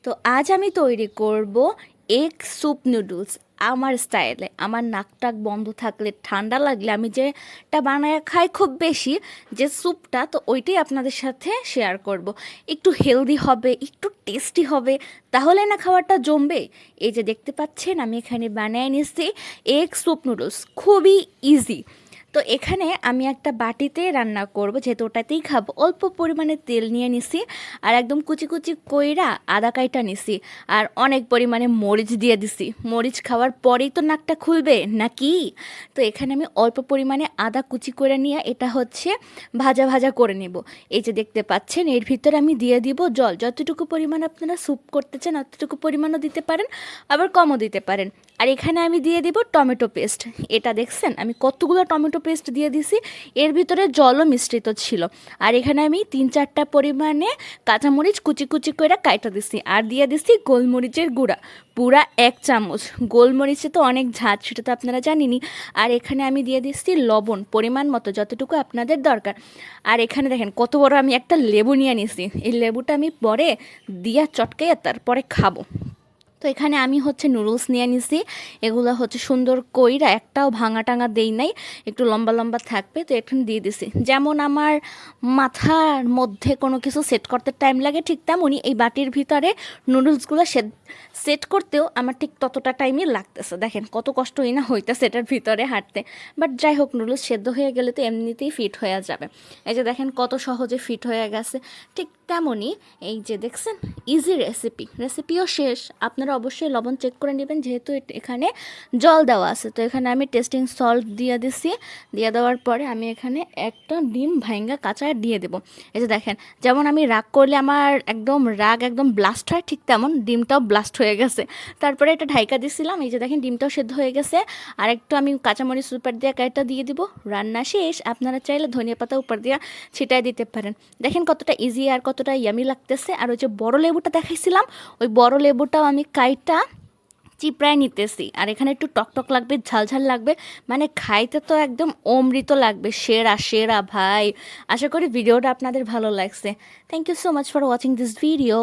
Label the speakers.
Speaker 1: তো আজ আমি তৈরি করব এগ স্যুপ নুডলস আমার স্টাইলে। আমার নাক টাক বন্ধ থাকলে, ঠান্ডা লাগলে আমি যেটা বানায় খাই খুব বেশি, যে স্যুপটা, তো ওইটাই আপনাদের সাথে শেয়ার করব। একটু হেলদি হবে, একটু টেস্টি হবে, তাহলে না খাবারটা জমবে। এই যে দেখতে পাচ্ছেন আমি এখানে বানিয়ে নিচ্ছি এগ স্যুপ নুডলস, খুবই ইজি। তো এখানে আমি একটা বাটিতে রান্না করব, যেহেতু ওটাতেই খাবো। অল্প পরিমাণে তেল নিয়ে নিছি, আর একদম কুচি কুচি কইরা আদা কাইটা নিছি, আর অনেক পরিমাণে মরিচ দিয়ে দিছি। মরিচ খাওয়ার পরেই তো নাকটা খুলবে নাকি। তো এখানে আমি অল্প পরিমাণে আদা কুচি করে নিয়ে এটা হচ্ছে ভাজা ভাজা করে নেব। এই যে দেখতে পাচ্ছেন, এর ভিতরে আমি দিয়ে দিব জল। যতটুকু পরিমাণ আপনারা স্যুপ করতে চান অতটুকু পরিমাণও দিতে পারেন, আবার কমও দিতে পারেন। আর এখানে আমি দিয়ে দিব টমেটো পেস্ট। এটা দেখছেন আমি কতগুলো টমেটো পেস্ট দিয়ে দিছি, এর ভিতরে জলও মিশ্রিত ছিল। আর এখানে আমি 3-4টা পরিমাণে কাঁচামরিচ কুচি কুচি করে কাইটা দিছি, আর দিয়ে দিছি গোলমরিচের গুঁড়া পুরা 1 চামচ। গোলমরিচে তো অনেক ঝাঁজ, সেটা তো আপনারা জানেনই। আর এখানে আমি দিয়ে দিচ্ছি লবণ পরিমাণ মতো, যতটুকু আপনাদের দরকার। আর এখানে দেখেন কত বড় আমি একটা লেবু নিয়ে নিছি। এই লেবুটা আমি পরে দিয়া চটকাইয়া তারপরে খাবো। তো এখানে আমি হচ্ছে নুডলস নিয়ে নিছি। এগুলো হচ্ছে সুন্দর কইরা, একটাও ভাঙা টাঙা দেই নাই, একটু লম্বা লম্বা থাকবে। তো এখানে দিয়ে দিছি। যেমন আমার মাথার মধ্যে কোনো কিছু সেট করতে টাইম লাগে, ঠিক তেমনই এই বাটির ভিতরে নুডলসগুলো সেট করতেও আমার ঠিক ততটা টাইমই লাগতেছে। দেখেন কত কষ্টই না হইতেছে এটার ভিতরে হাঁটতে। বাট যাই হোক, নুডলস সেদ্ধ হয়ে গেলে তো এমনিতেই ফিট হয়ে যাবে। এই যে দেখেন কত সহজে ফিট হয়ে গেছে। ঠিক তেমনই এই যে দেখছেন, ইজি রেসিপিও শেষ। আপনারা অবশ্যই লবণ চেক করে নেবেন, যেহেতু এখানে জল দেওয়া আছে। তো এখানে আমি টেস্টিং সল্ট দিয়ে দিছি। দিয়ে দেওয়ার পরে আমি এখানে একটা ডিম ভাঙ্গা কাঁচা দিয়ে দেবো। এই যে দেখেন, যেমন আমি রাগ করলে আমার রাগ একদম ব্লাস্ট হয়, ঠিক তেমন ডিমটাও ব্লাস্ট হয়ে গেছে। তারপরে এটা ঢাইকা দিছিলাম। এই যে দেখেন ডিমটাও সেদ্ধ হয়ে গেছে। আর একটু আমি কাঁচামরিচ সুপার দিয়ে কাইটা দিয়ে দিব। রান্না শেষ। আপনারা চাইলে ধনিয়া পাতা উপর দিয়ে ছিটাই দিতে পারেন। দেখেন কতটা ইজি আর কতটা ইয়ামি লাগতেছে। আর ওই যে বড় লেবুটা দেখাইছিলাম, ওই বড় লেবুটাও আমি কাইটা চিপড়ায় নিতেছি। আর এখানে একটু টকটক লাগবে, ঝালঝাল লাগবে, মানে খাইতে তো একদম অমৃত লাগবে। সেরা সেরা ভাই। আশা করি ভিডিওটা আপনাদের ভালো লাগছে। Thank you so much for watching this video.